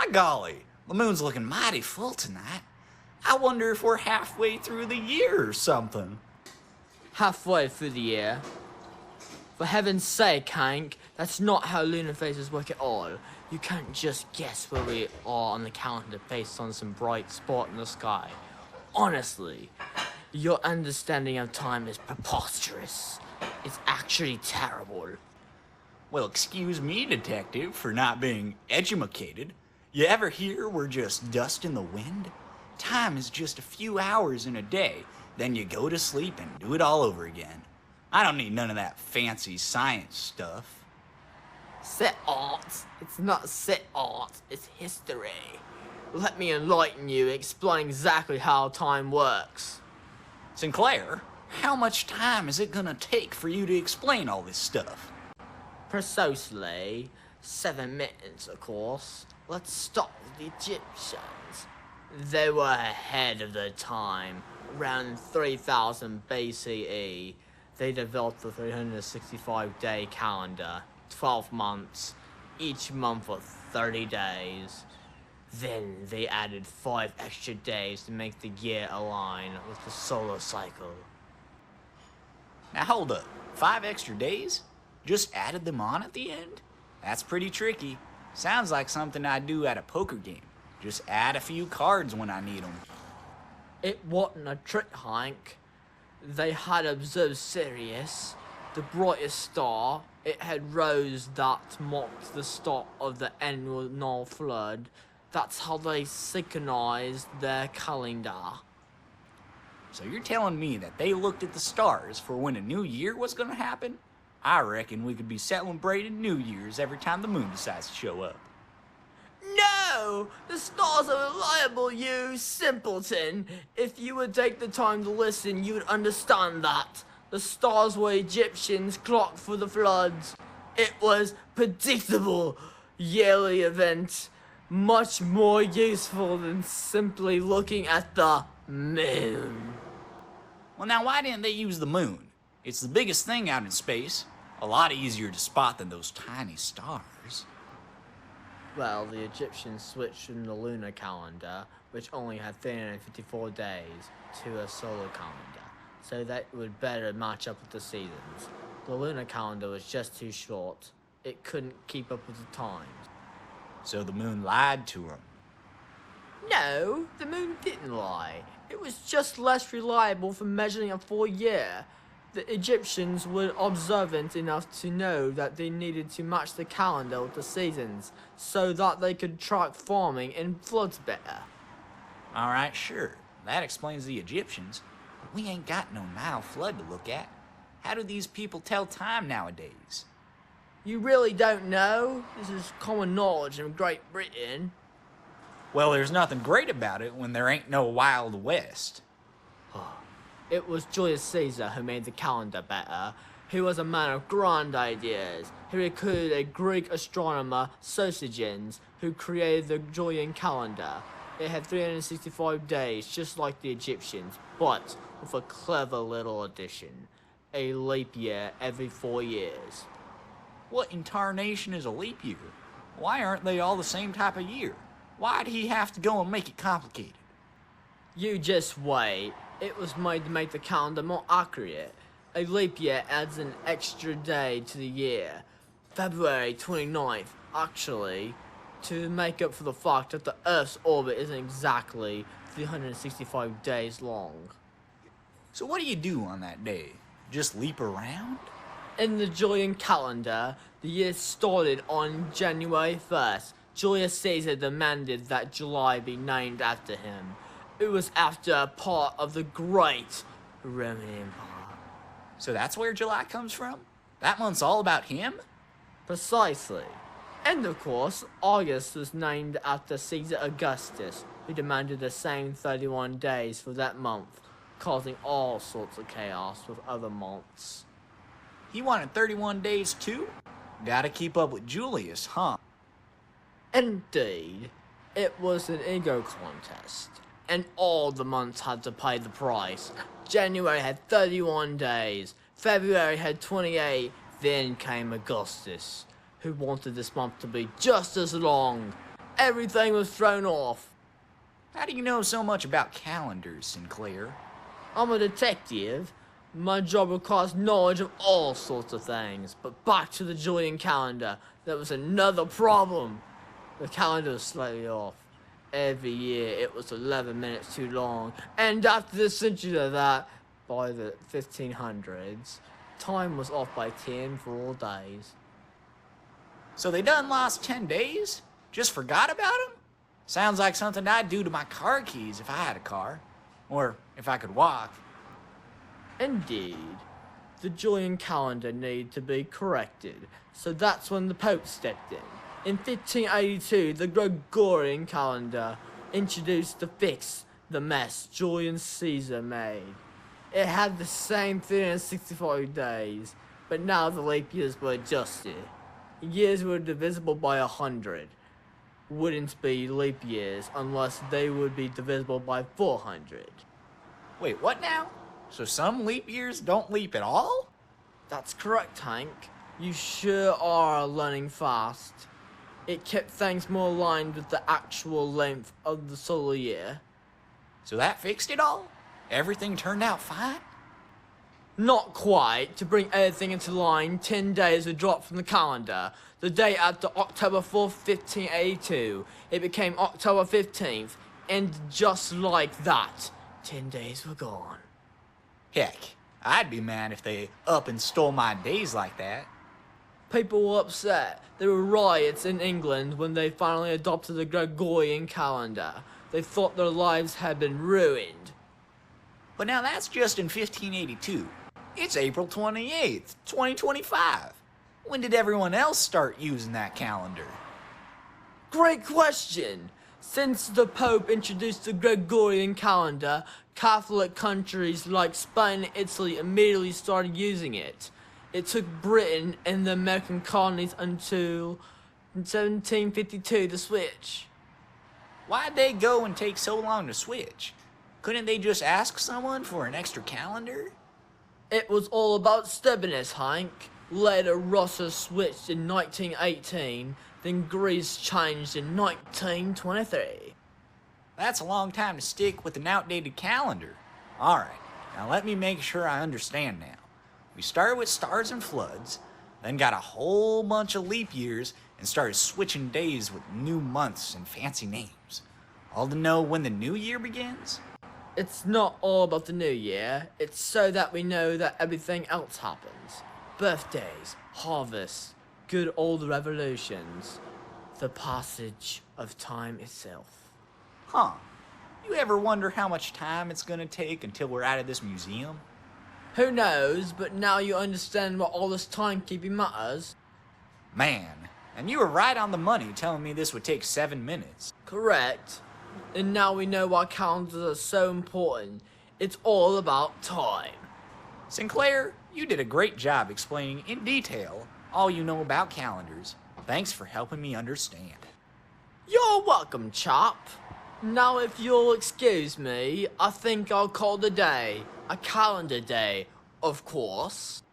By golly, the moon's looking mighty full tonight. I wonder if we're halfway through the year or something. Halfway through the year? For heaven's sake, Hank, that's not how lunar phases work at all. You can't just guess where we are on the calendar based on some bright spot in the sky. Honestly, your understanding of time is preposterous. It's actually terrible. Well, excuse me, detective, for not being educated. You ever hear we're just dust in the wind? Time is just a few hours in a day, then you go to sleep and do it all over again. I don't need none of that fancy science stuff. Set art. It's not set art, it's history. Let me enlighten you, explain exactly how time works. Sinclair, how much time is it gonna take for you to explain all this stuff? Precisely 7 minutes, of course. Let's start with the Egyptians. They were ahead of their time. Around 3000 BCE, they developed the 365-day calendar, 12 months, each month for 30 days. Then they added 5 extra days to make the year align with the solar cycle. Now hold up, 5 extra days? Just added them on at the end? That's pretty tricky. Sounds like something I'd do at a poker game. Just add a few cards when I need them. It wasn't a trick, Hank. They had observed Sirius, the brightest star. It had rose that marked the start of the annual Nile flood. That's how they synchronized their calendar. So you're telling me that they looked at the stars for when a new year was gonna happen? I reckon we could be celebrating New Year's every time the moon decides to show up. No! The stars are reliable, you simpleton! If you would take the time to listen, you would understand that. The stars were Egyptians' clock for the floods. It was predictable, yearly event. Much more useful than simply looking at the moon. Well, now why didn't they use the moon? It's the biggest thing out in space. A lot easier to spot than those tiny stars. Well, the Egyptians switched from the lunar calendar, which only had 354 days, to a solar calendar, so that it would better match up with the seasons. The lunar calendar was just too short. It couldn't keep up with the times. So the moon lied to them. No, the moon didn't lie. It was just less reliable for measuring a full year. The Egyptians were observant enough to know that they needed to match the calendar with the seasons, so that they could track farming and floods better. Alright, sure. That explains the Egyptians. But we ain't got no Nile flood to look at. How do these people tell time nowadays? You really don't know? This is common knowledge in Great Britain. Well, there's nothing great about it when there ain't no Wild West. It was Julius Caesar who made the calendar better. He was a man of grand ideas. He recruited a Greek astronomer, Sosigenes, who created the Julian calendar. It had 365 days, just like the Egyptians, but with a clever little addition. A leap year every 4 years. What in tarnation is a leap year? Why aren't they all the same type of year? Why'd he have to go and make it complicated? You just wait. It was made to make the calendar more accurate. A leap year adds an extra day to the year. February 29th, actually, to make up for the fact that the Earth's orbit isn't exactly 365 days long. So what do you do on that day? Just leap around? In the Julian calendar, the year started on January 1st. Julius Caesar demanded that July be named after him. It was after a part of the great Roman Empire. So that's where July comes from? That month's all about him? Precisely. And of course, August was named after Caesar Augustus, who demanded the same 31 days for that month, causing all sorts of chaos with other months. He wanted 31 days too? Gotta keep up with Julius, huh? Indeed. It was an ego contest, and all the months had to pay the price. January had 31 days, February had 28, then came Augustus, who wanted this month to be just as long. everything was thrown off. How do you know so much about calendars, Sinclair? I'm a detective. My job requires knowledge of all sorts of things. But back to the Julian calendar, there was another problem. The calendar was slightly off. Every year it was 11 minutes too long. And after the century of that, by the 1500s, time was off by 10 full days. So they done lost 10 days? Just forgot about them? Sounds like something I'd do to my car keys if I had a car. Or if I could walk. Indeed. The Julian calendar needed to be corrected, so that's when the Pope stepped in. In 1582, the Gregorian calendar introduced the fix the mess Julius Caesar made. It had the same 365 days, but now the leap years were adjusted. Years were divisible by 100. Wouldn't be leap years unless they would be divisible by 400. Wait, what now? So some leap years don't leap at all? That's correct, Hank. You sure are learning fast. It kept things more aligned with the actual length of the solar year. So that fixed it all? Everything turned out fine? Not quite. To bring everything into line, 10 days were dropped from the calendar. The day after October 4th, 1582, it became October 15th, and just like that, 10 days were gone. Heck, I'd be mad if they up and stole my days like that. People were upset. There were riots in England when they finally adopted the Gregorian calendar. They thought their lives had been ruined. But now that's just in 1582. It's April 28th, 2025. When did everyone else start using that calendar? Great question! Since the Pope introduced the Gregorian calendar, Catholic countries like Spain and Italy immediately started using it. It took Britain and the American colonies until 1752 to switch. Why'd they go and take so long to switch? Couldn't they just ask someone for an extra calendar? It was all about stubbornness, Hank. Later, Russia switched in 1918, then Greece changed in 1923. That's a long time to stick with an outdated calendar. Alright, now let me make sure I understand now. We started with stars and floods, then got a whole bunch of leap years and started switching days with new months and fancy names. All to know when the new year begins? It's not all about the new year, it's so that we know that everything else happens. Birthdays, harvests, good old revolutions, the passage of time itself. Huh. You ever wonder how much time it's gonna take until we're out of this museum? Who knows, but now you understand what all this timekeeping matters. Man, and you were right on the money telling me this would take 7 minutes. Correct. And now we know why calendars are so important. It's all about time. Sinclair, you did a great job explaining in detail all you know about calendars. Thanks for helping me understand. You're welcome, chap. Now if you'll excuse me, I think I'll call the day a calendar day, of course.